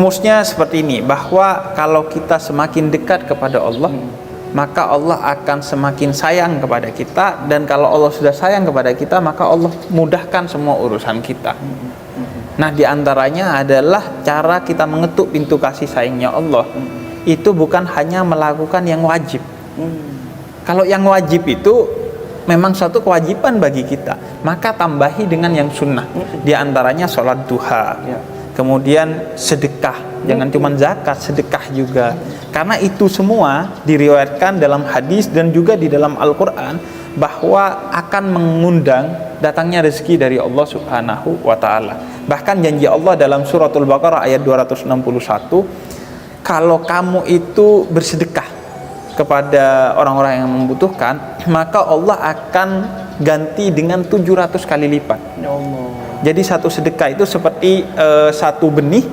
Rumusnya seperti ini, bahwa kalau kita semakin dekat kepada Allah, maka Allah akan semakin sayang kepada kita, dan kalau Allah sudah sayang kepada kita, maka Allah mudahkan semua urusan kita. Nah, diantaranya adalah cara kita mengetuk pintu kasih sayangnya Allah. Itu bukan hanya melakukan yang wajib. Kalau yang wajib itu memang suatu kewajiban bagi kita, maka tambahi dengan yang sunnah. Diantaranya sholat duha, kemudian sedekah, jangan cuma zakat, sedekah juga. Karena itu semua diriwayatkan dalam hadis dan juga di dalam Al-Quran, bahwa akan mengundang datangnya rezeki dari Allah Subhanahu wa ta'ala. Bahkan janji Allah dalam suratul Baqarah ayat 261, kalau kamu itu bersedekah kepada orang-orang yang membutuhkan, maka Allah akan ganti dengan 700 kali lipat. Ya Allah. Jadi satu sedekah itu seperti satu benih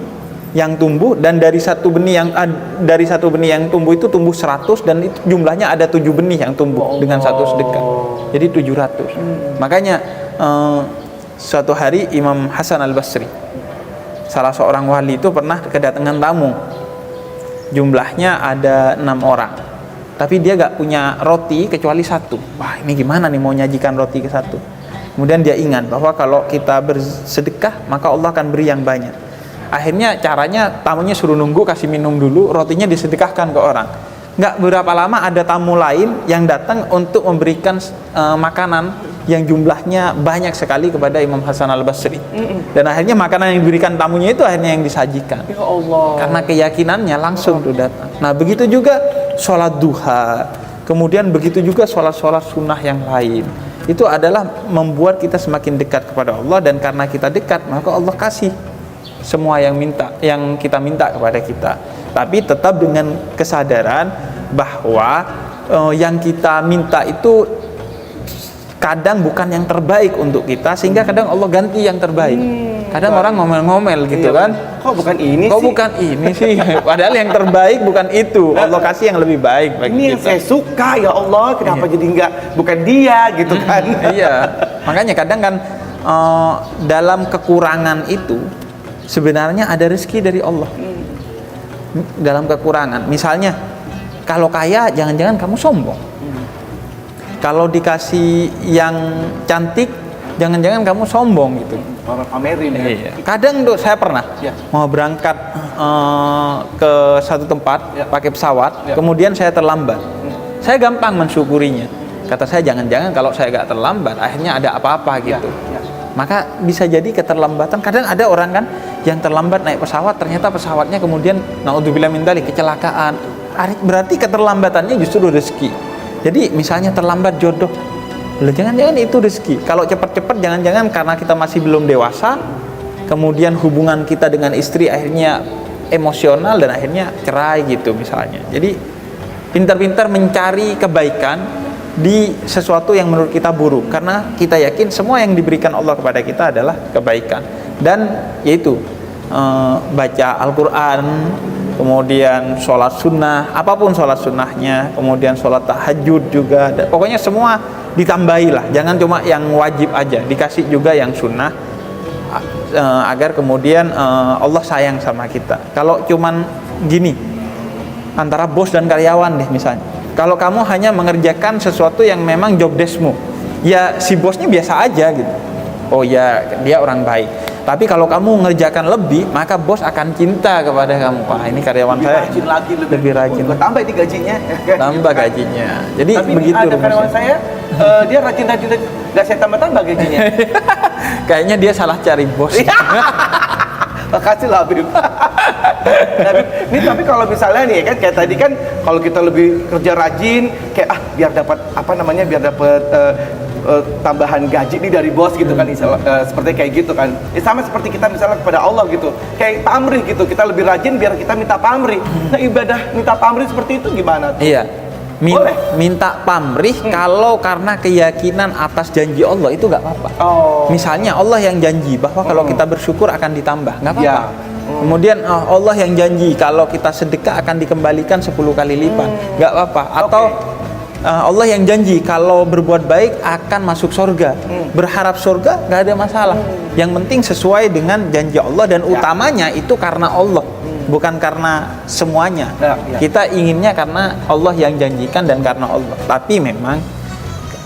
yang tumbuh, dan dari satu benih yang tumbuh itu tumbuh 100, dan itu jumlahnya ada 7 benih yang tumbuh dengan satu sedekah. Jadi 700. Makanya suatu hari Imam Hasan Al-Basri, salah seorang wali itu pernah kedatangan tamu. Jumlahnya ada 6 orang. Tapi dia gak punya roti kecuali 1. Wah, ini gimana nih mau nyajikan roti ke 1? Kemudian dia ingat bahwa kalau kita bersedekah, maka Allah akan beri yang banyak. Akhirnya caranya tamunya suruh nunggu, kasih minum dulu, rotinya disedekahkan ke orang. Nggak berapa lama ada tamu lain yang datang untuk memberikan makanan yang jumlahnya banyak sekali kepada Imam Hasan Al-Basri. Dan akhirnya makanan yang diberikan tamunya itu akhirnya yang disajikan. Ya Allah. Karena keyakinannya langsung tuh datang. Nah, begitu juga sholat duha, kemudian begitu juga sholat-sholat sunnah yang lain. Itu adalah membuat kita semakin dekat kepada Allah, dan karena kita dekat, maka Allah kasih semua yang kita minta kepada kita. Tapi tetap dengan kesadaran bahwa yang kita minta itu kadang bukan yang terbaik untuk kita, sehingga kadang Allah ganti yang terbaik. Kadang orang ngomel-ngomel gitu kan, kok bukan ini sih padahal yang terbaik bukan itu, Allah kasih yang lebih baik bagi ini kita. Yang saya suka, ya Allah, kenapa jadi bukan dia gitu kan. Iya, makanya kadang kan dalam kekurangan itu sebenarnya ada rezeki dari Allah. Dalam kekurangan, misalnya kalau kaya, jangan-jangan kamu sombong. Kalau dikasih yang cantik, jangan-jangan kamu sombong gitu. Orang pamerin ya. Iya. Kadang tuh saya pernah mau berangkat ke satu tempat pakai pesawat, kemudian saya terlambat. Saya gampang mensyukurinya. Kata saya, jangan-jangan kalau saya gak terlambat, akhirnya ada apa-apa gitu. Maka bisa jadi keterlambatan. Kadang ada orang kan yang terlambat naik pesawat, ternyata pesawatnya kemudian naudzubillah min dzalik kecelakaan. Berarti keterlambatannya justru rezeki. Jadi misalnya terlambat jodoh, jangan-jangan itu rezeki. Kalau cepat-cepat, jangan-jangan karena kita masih belum dewasa, kemudian hubungan kita dengan istri akhirnya emosional dan akhirnya cerai gitu misalnya. Jadi pintar-pintar mencari kebaikan di sesuatu yang menurut kita buruk, karena kita yakin semua yang diberikan Allah kepada kita adalah kebaikan. Dan yaitu baca Al-Quran, kemudian sholat sunnah, apapun sholat sunnahnya, kemudian sholat tahajud juga, pokoknya semua ditambahilah, jangan cuma yang wajib aja, dikasih juga yang sunnah, agar kemudian Allah sayang sama kita. Kalau cuman gini, antara bos dan karyawan deh misalnya, kalau kamu hanya mengerjakan sesuatu yang memang job deskmu, ya si bosnya biasa aja gitu, oh ya dia orang baik. Tapi kalau kamu mengerjakan lebih, maka bos akan cinta kepada kamu. Wah, ini karyawan lebih saya rajin lagi, lebih rajin. Tambah di gajinya. Tambah gajinya. Jadi tapi begitu. Ada karyawan saya, dia rajin-rajin, nggak saya tambah-tambah gajinya. Kayaknya dia salah cari bos. Makasih lah, Habib. Ini tapi kalau misalnya nih kan kayak tadi kan, kalau kita lebih kerja rajin, kayak biar dapat tambahan gaji nih dari bos gitu kan, seperti kayak gitu kan. Sama seperti kita misalnya kepada Allah gitu, kayak pamrih gitu, kita lebih rajin biar kita minta pamrih. Nah, ibadah minta pamrih seperti itu gimana tuh? Iya, minta pamrih kalau karena keyakinan atas janji Allah itu nggak apa-apa. Misalnya Allah yang janji bahwa kalau kita bersyukur akan ditambah, nggak apa-apa. Kemudian Allah yang janji kalau kita sedekah akan dikembalikan 10 kali lipat, nggak apa-apa. Atau Allah yang janji kalau berbuat baik akan masuk surga, berharap surga, nggak ada masalah. Yang penting sesuai dengan janji Allah, dan utamanya itu karena Allah. bukan karena semuanya. Ya. Kita inginnya karena Allah yang janjikan dan karena Allah. Tapi memang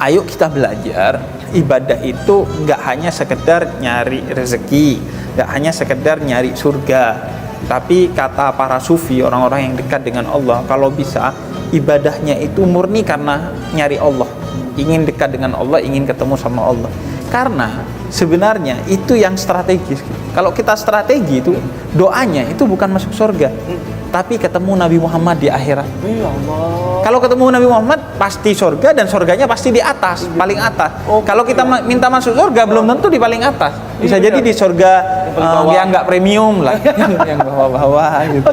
ayo kita belajar, ibadah itu nggak hanya sekedar nyari rezeki, nggak hanya sekedar nyari surga. Tapi kata para sufi, orang-orang yang dekat dengan Allah, kalau bisa ibadahnya itu murni karena nyari Allah, ingin dekat dengan Allah, ingin ketemu sama Allah. Karena sebenarnya itu yang strategis. Kalau kita strategi itu doanya itu bukan masuk surga, tapi ketemu Nabi Muhammad di akhirat. Ya Allah. Kalau ketemu Nabi Muhammad pasti surga, dan surganya pasti di atas, paling atas. Kalau kita minta masuk surga belum tentu di paling atas. Bisa jadi di surga yang nggak premium lah, yang bawah-bawah gitu.